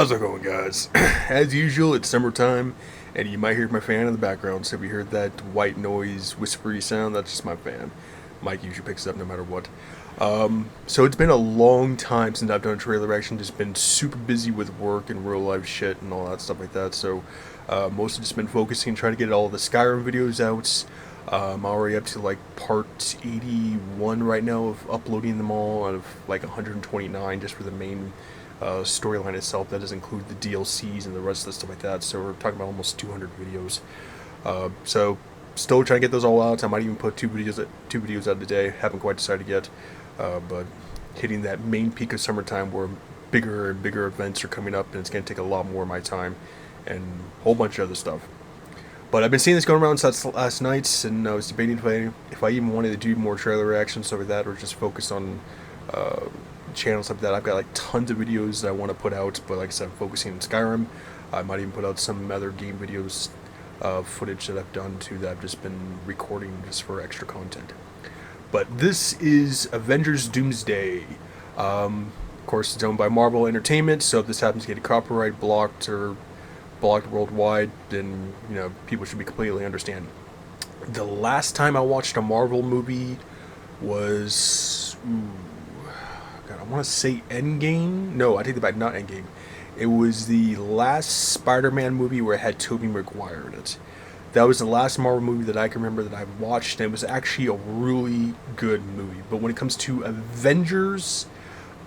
How's it going, guys? As usual, it's summertime, and you might hear my fan in the background. So if you heard that white noise, whispery sound, that's just my fan. Mike usually picks it up no matter what. So it's been a long time since I've done a trailer reaction. Just been super busy with work and real life shit and all that stuff like that. So mostly just been focusing trying to get all the Skyrim videos out. I'm already up to like part 81 right now of uploading them all out of like 129 just for the main storyline itself. That does include the DLCs and the rest of the stuff like that. So we're talking about almost 200 videos. So still trying to get those all out. I might even put two videos out a day. Haven't quite decided yet. But hitting that main peak of summertime where bigger and bigger events are coming up, and it's going to take a lot more of my time and a whole bunch of other stuff. But I've been seeing this going around since last night, and I was debating if I even wanted to do more trailer reactions over that, or just focus on channels like that. I've got like tons of videos that I want to put out, but like I said, I'm focusing on Skyrim. I might even put out some other game videos, footage that I've done too, that I've just been recording just for extra content. But this is Avengers Doomsday. Of course, it's owned by Marvel Entertainment, so if this happens to get copyright blocked or blocked worldwide, then people should be completely understanding. The last time I watched a Marvel movie was, God, I want to say End Game. No, I take it back. Not End Game. It was the last Spider-Man movie where it had Tobey Maguire in it. That was the last Marvel movie that I can remember that I watched, and it was actually a really good movie. But when it comes to Avengers,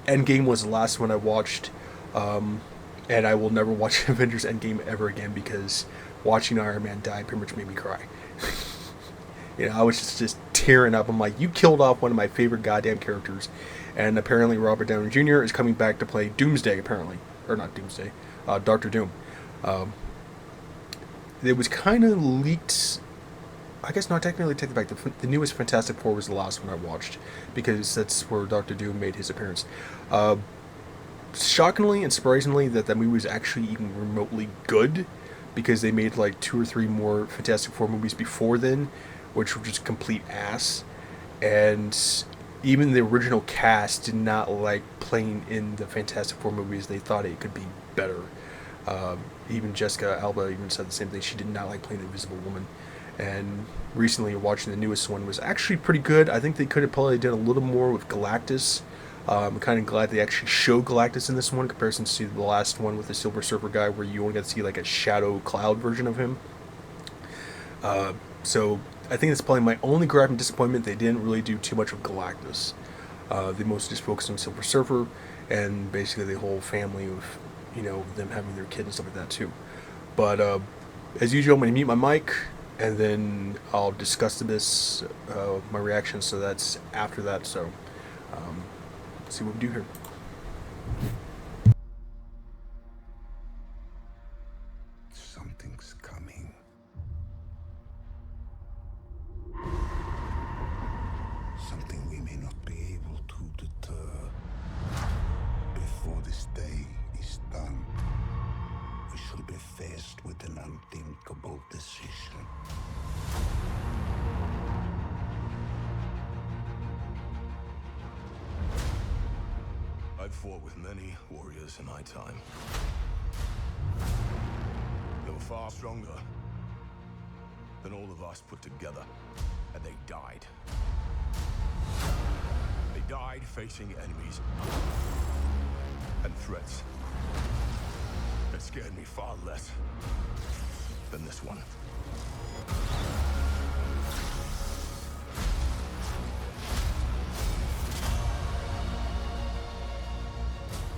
Endgame was the last one I watched, and I will never watch Avengers Endgame ever again because watching Iron Man die pretty much made me cry. I was just tearing up. I'm like, you killed off one of my favorite goddamn characters, and apparently Robert Downey Jr. is coming back to play Doomsday, apparently. Or not Doomsday, Doctor Doom. It was kind of leaked. I guess not technically take it back. The newest Fantastic Four was the last one I watched because that's where Doctor Doom made his appearance. Shockingly and surprisingly, that movie was actually even remotely good because they made like 2 or 3 more Fantastic Four movies before then, which were just complete ass. And even the original cast did not like playing in the Fantastic Four movies. They thought it could be better. Even Jessica Alba even said the same thing. She did not like playing the Invisible Woman. And recently watching the newest one was actually pretty good. I think they could have probably done a little more with Galactus. I'm kind of glad they actually showed Galactus in this one in comparison to the last one with the Silver Surfer guy where you only got to see like a shadow cloud version of him. So I think that's probably my only gripe and disappointment. They didn't really do too much with Galactus. They mostly just focused on Silver Surfer and basically the whole family of them having their kid and stuff like that too. But as usual, I'm going to mute my mic and then I'll discuss this, my reaction. So that's after that. So let's see what we do here. Something's coming. Something we may not be able to deter. Before this day is done, we shall be faced with an unthinkable decision. I've fought with many warriors in my time. They were far stronger than all of us put together, and they died. They died facing enemies and threats that scared me far less than this one.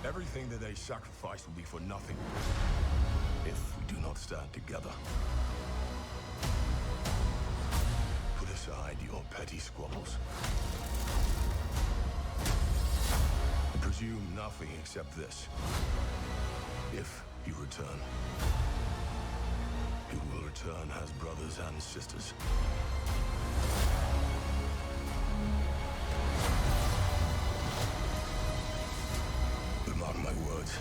Everything that they sacrifice will be for nothing if we do not stand together. Put aside your petty squabbles and presume nothing except this. If you return, you will return as brothers and sisters. But mark my words.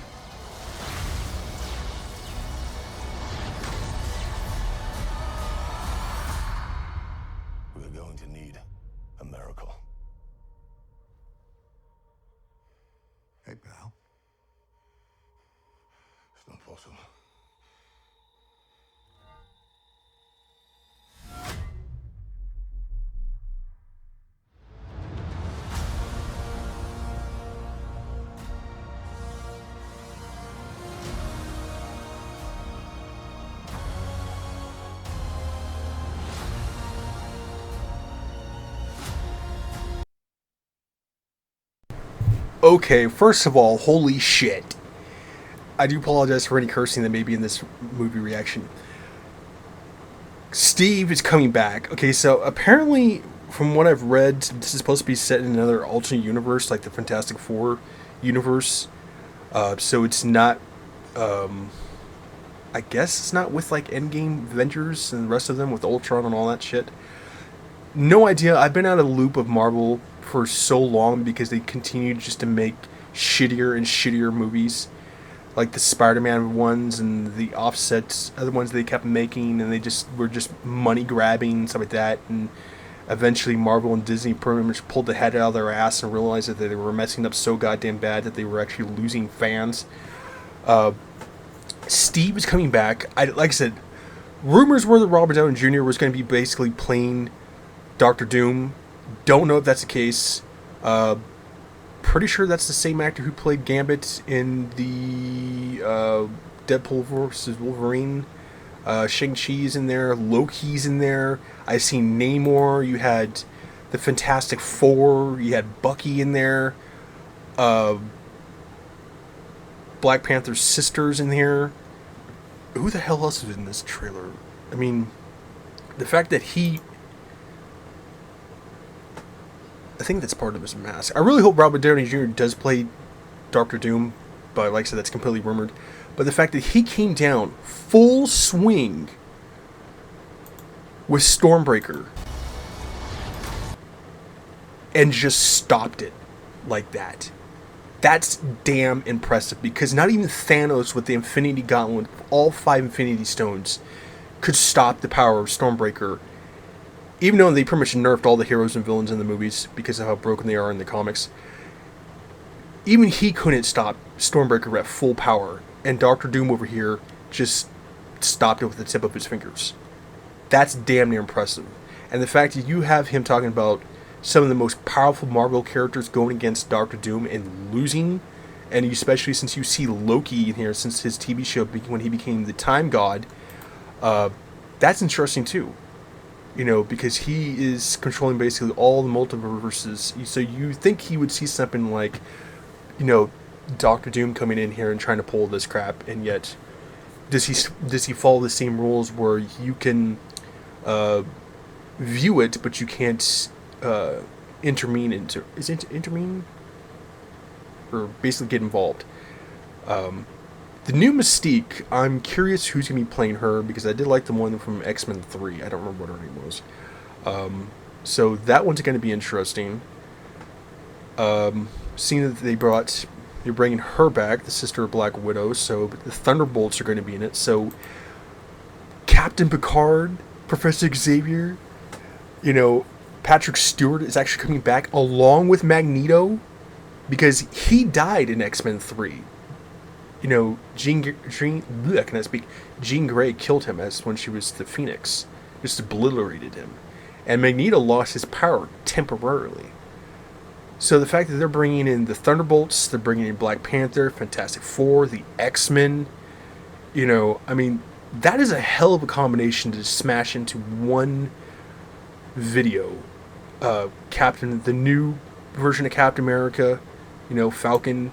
We're going to need a miracle. Hey, pal. awesome. Okay, first of all, holy shit. I do apologize for any cursing that may be in this movie reaction. Steve is coming back. Okay, so apparently, from what I've read, this is supposed to be set in another alternate universe, like the Fantastic Four universe. So it's not. I guess it's not with like Endgame Avengers and the rest of them with Ultron and all that shit. No idea. I've been out of the loop of Marvel for so long because they continue just to make shittier and shittier movies, like the Spider-Man ones and the offsets, other ones they kept making, and they just were just money grabbing and stuff like that. And eventually, Marvel and Disney pretty much pulled the head out of their ass and realized that they were messing up so goddamn bad that they were actually losing fans. Steve is coming back. Like I said, rumors were that Robert Downey Jr. was going to be basically playing Doctor Doom. Don't know if that's the case. Pretty sure that's the same actor who played Gambit in the Deadpool vs. Wolverine. Shang-Chi's in there. Loki's in there. I seen Namor. You had the Fantastic Four. You had Bucky in there. Black Panther's sister's in here. Who the hell else is in this trailer? I mean, the fact that I think that's part of his mask. I really hope Robert Downey Jr. does play Doctor Doom, but like I said, that's completely rumored. But the fact that he came down full swing with Stormbreaker and just stopped it like that. That's damn impressive, because not even Thanos with the Infinity Gauntlet, all 5 Infinity Stones, could stop the power of Stormbreaker. Even though they pretty much nerfed all the heroes and villains in the movies because of how broken they are in the comics, even he couldn't stop Stormbreaker at full power, and Doctor Doom over here just stopped it with the tip of his fingers. That's damn near impressive. And the fact that you have him talking about some of the most powerful Marvel characters going against Doctor Doom and losing, and especially since you see Loki in here since his TV show when he became the Time God, that's interesting too. You know, because he is controlling basically all the multiverses. So you think he would see something like, you know, Doctor Doom coming in here and trying to pull this crap, and yet does he follow the same rules where you can view it, but you can't intervene into... Is it intervene? Or basically get involved. The new Mystique, I'm curious who's going to be playing her, because I did like the one from X-Men 3. I don't remember what her name was. So that one's going to be interesting. Seeing that they're bringing her back, the sister of Black Widow, so the Thunderbolts are going to be in it. So Captain Picard, Professor Xavier, you know, Patrick Stewart is actually coming back along with Magneto, because he died in X-Men 3. You know, Jean Grey killed him as when she was the Phoenix, just obliterated him, and Magneto lost his power temporarily. So the fact that they're bringing in the Thunderbolts, they're bringing in Black Panther, Fantastic Four, the X-Men, you know, I mean, that is a hell of a combination to smash into one video. The new version of Captain America, you know, Falcon.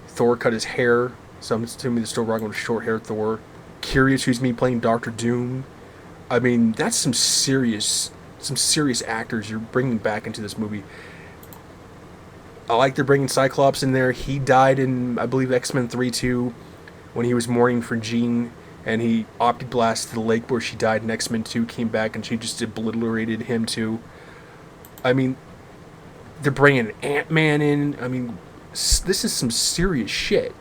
Thor cut his hair, so I'm assuming they're still rocking with short-haired Thor. Curious who's me playing Doctor Doom. I mean, that's some serious actors you're bringing back into this movie. I like they're bringing Cyclops in there. He died in, I believe, X-Men 3 too, when he was mourning for Jean, and he opted blast to the lake where she died in X-Men 2, came back, and she just obliterated him too. I mean, they're bringing Ant-Man in. I mean, this is some serious shit.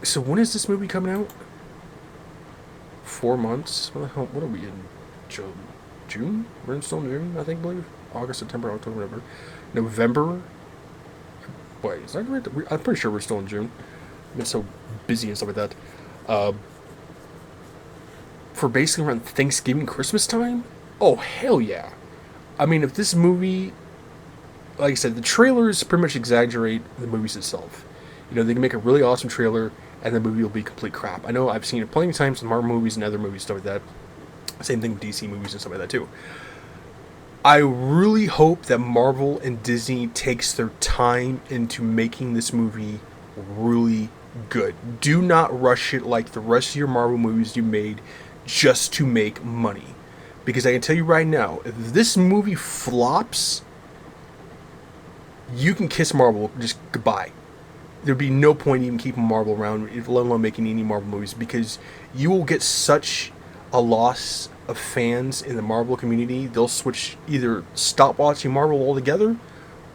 So when is this movie coming out? 4 months? What the hell? What are we in? June? We're still in June, I think, believe. August, September, October, November. Wait, is that right? I'm pretty sure we're still in June. been so busy and stuff like that. For basically around Thanksgiving, Christmas time, oh hell yeah! I mean, if this movie, like I said, the trailers pretty much exaggerate the movies itself. You know, they can make a really awesome trailer, and the movie will be complete crap. I know I've seen it plenty of times in Marvel movies and other movies, stuff like that. Same thing with DC movies and stuff like that too. I really hope that Marvel and Disney takes their time into making this movie really good. Do not rush it like the rest of your Marvel movies you made just to make money. Because I can tell you right now, if this movie flops, you can kiss Marvel, just goodbye. There'd be no point even keeping Marvel around, let alone making any Marvel movies, because you will get such a loss of fans in the Marvel community. They'll switch, either stop watching Marvel altogether,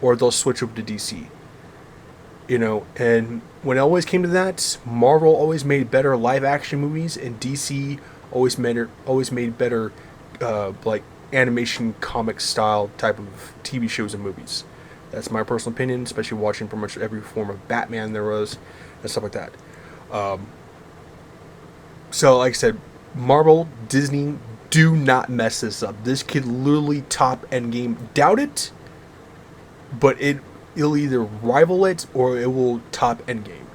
or they'll switch over to DC. You know, and when it always came to that, Marvel always made better live action movies, and DC always made better like animation comic style type of TV shows and movies. That's my personal opinion, especially watching pretty much every form of Batman there was and stuff like that. So like I said, Marvel, Disney, do not mess this up. This could literally top Endgame. Doubt it, but it'll either rival it or it will top Endgame.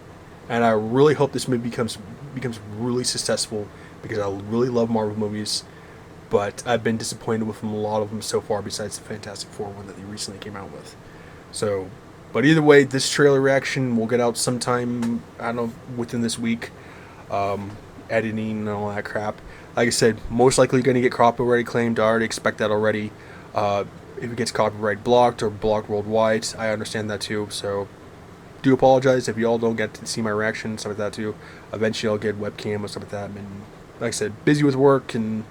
And I really hope this movie becomes really successful, because I really love Marvel movies, but I've been disappointed with them, a lot of them so far, besides the Fantastic Four one that they recently came out with. So, but either way, this trailer reaction will get out sometime, I don't know, within this week. Editing and all that crap. Like I said, most likely going to get copyright claimed. I already expect that already. If it gets copyright blocked or blocked worldwide, I understand that too. So, do apologize if y'all don't get to see my reaction, stuff like that too. Eventually I'll get webcam and stuff like that. And like I said, busy with work and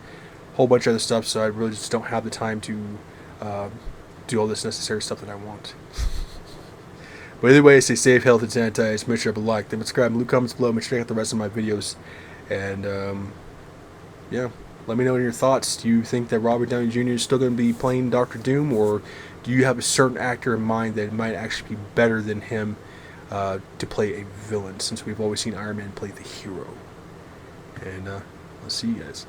a whole bunch of other stuff, so I really just don't have the time to do all this necessary stuff that I want. But either way, stay safe, healthy, sanitized. Make sure to like, then subscribe, and leave comments below. Make sure to check out the rest of my videos. And yeah, let me know your thoughts. Do you think that Robert Downey Jr. is still going to be playing Doctor Doom, or do you have a certain actor in mind that might actually be better than him to play a villain, since we've always seen Iron Man play the hero? And I'll see you guys.